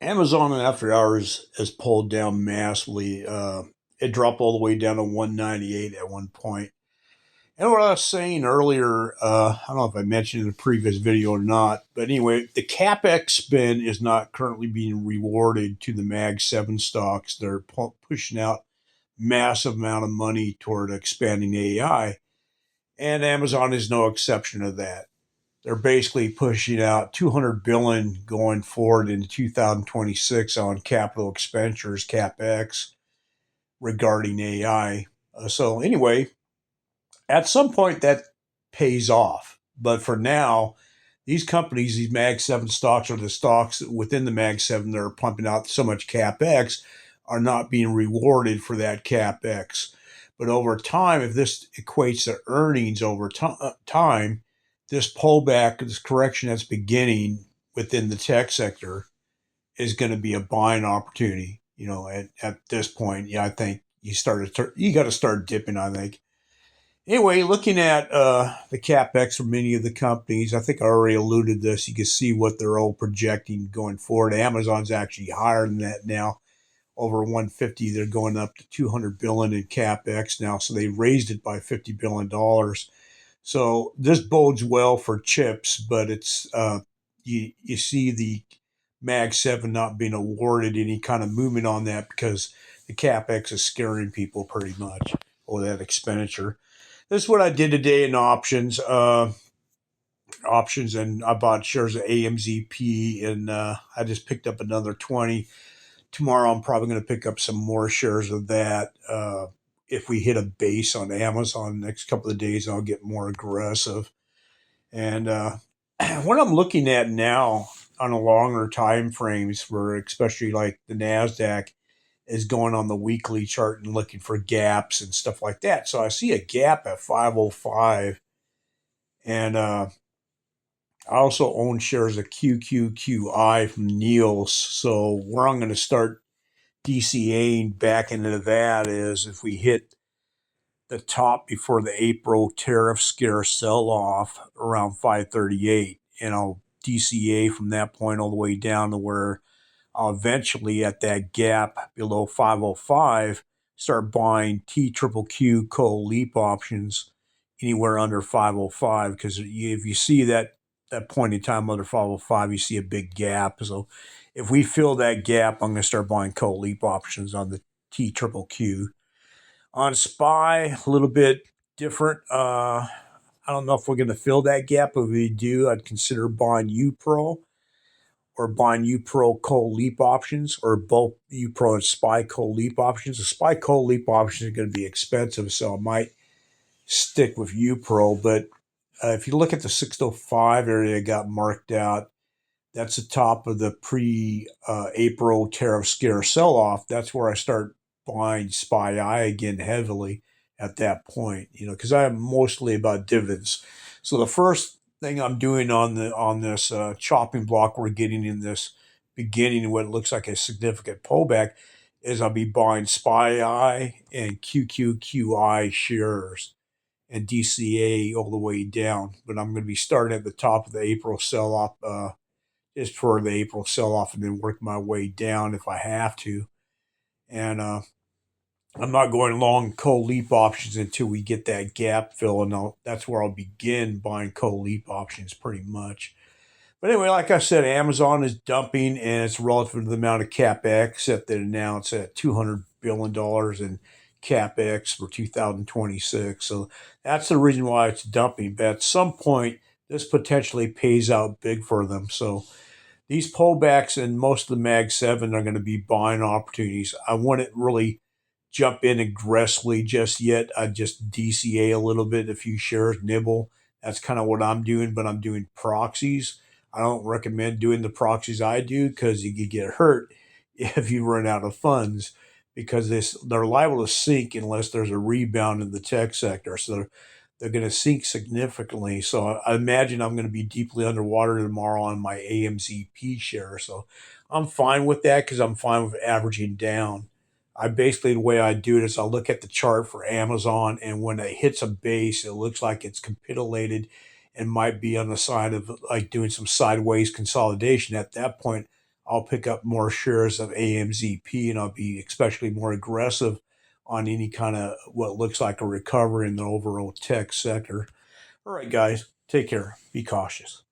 Amazon after hours has pulled down massively. It dropped all the way down to 198 at one point. And what I was saying earlier, I don't know if I mentioned in a previous video or not, but anyway, the capex spend is not currently being rewarded to the Mag 7 stocks. They're pushing out massive amount of money toward expanding AI, and Amazon is no exception to that. They're basically pushing out 200 billion going forward into 2026 on capital expenditures capex regarding AI. So anyway, at some point that pays off, but for now, these companies, these Mag 7 stocks, or the stocks within the Mag 7 that are pumping out so much capex, are not being rewarded for that capex. But over time, if this equates to earnings over time, this pullback, this correction that's beginning within the tech sector is going to be a buying opportunity. At this point, yeah, I think you got to start dipping. I think. Anyway, looking at the capex for many of the companies, I think I already alluded to this. You can see what they're all projecting going forward. Amazon's actually higher than that now, over 150. They're going up to 200 billion in capex now, so they raised it by $50 billion. So this bodes well for chips, but it's you see the Mag 7 not being awarded any kind of movement on that because the capex is scaring people pretty much, or that expenditure. This is what I did today in options, and I bought shares of AMZP, and I just picked up another 20. Tomorrow, I'm probably going to pick up some more shares of that. If we hit a base on Amazon the next couple of days, I'll get more aggressive. And what I'm looking at now on a longer time frames for especially like the Nasdaq is going on the weekly chart and looking for gaps and stuff like that. So I see a gap at 505, and I also own shares of QQQI from Niels. So where I'm going to start DCAing back into that is if we hit the top before the April tariff scare sell off around 538, and I'll DCA from that point all the way down to where I'll eventually at that gap below 505 start buying T triple Q coal leap options anywhere under 505, because if you see that point in time under 505, you see a big gap. So if we fill that gap, I'm going to start buying coal leap options on the T triple Q. On SPY, a little bit different. I don't know if we're going to fill that gap, but if we do, I'd consider buying UPRO or buying UPRO coal leap options, or both UPRO and SPY coal leap options. The SPY coal leap options are going to be expensive, so I might stick with UPRO. But if you look at the 605 area that got marked out, that's the top of the pre-April tariff scare sell-off. That's where I start buying SPY again heavily at that point, because I am mostly about dividends. So the first thing I'm doing on this chopping block we're getting in this beginning of what looks like a significant pullback is I'll be buying SPY and QQQI shares and DCA all the way down. But I'm going to be starting at the top of the April sell-off, just for the April sell-off, and then work my way down if I have to. And I'm not going long coal leap options until we get that gap fill, and that's where I'll begin buying coal leap options pretty much. But anyway, like I said, Amazon is dumping, and it's relative to the amount of capex that they announced at $200 billion in capex for 2026. So that's the reason why it's dumping. But at some point, this potentially pays out big for them. So these pullbacks and most of the Mag 7 are going to be buying opportunities. I wouldn't really jump in aggressively just yet. I just DCA a little bit, a few shares, nibble. That's kind of what I'm doing, but I'm doing proxies. I don't recommend doing the proxies I do because you could get hurt if you run out of funds, because they're liable to sink unless there's a rebound in the tech sector. So they're going to sink significantly. So I imagine I'm going to be deeply underwater tomorrow on my AMZP share. So I'm fine with that because I'm fine with averaging down. I basically, the way I do it is I'll look at the chart for Amazon, and when it hits a base, it looks like it's capitulated and might be on the side of like doing some sideways consolidation. At that point, I'll pick up more shares of AMZP, and I'll be especially more aggressive on any kind of what looks like a recovery in the overall tech sector. All right, guys, take care. Be cautious.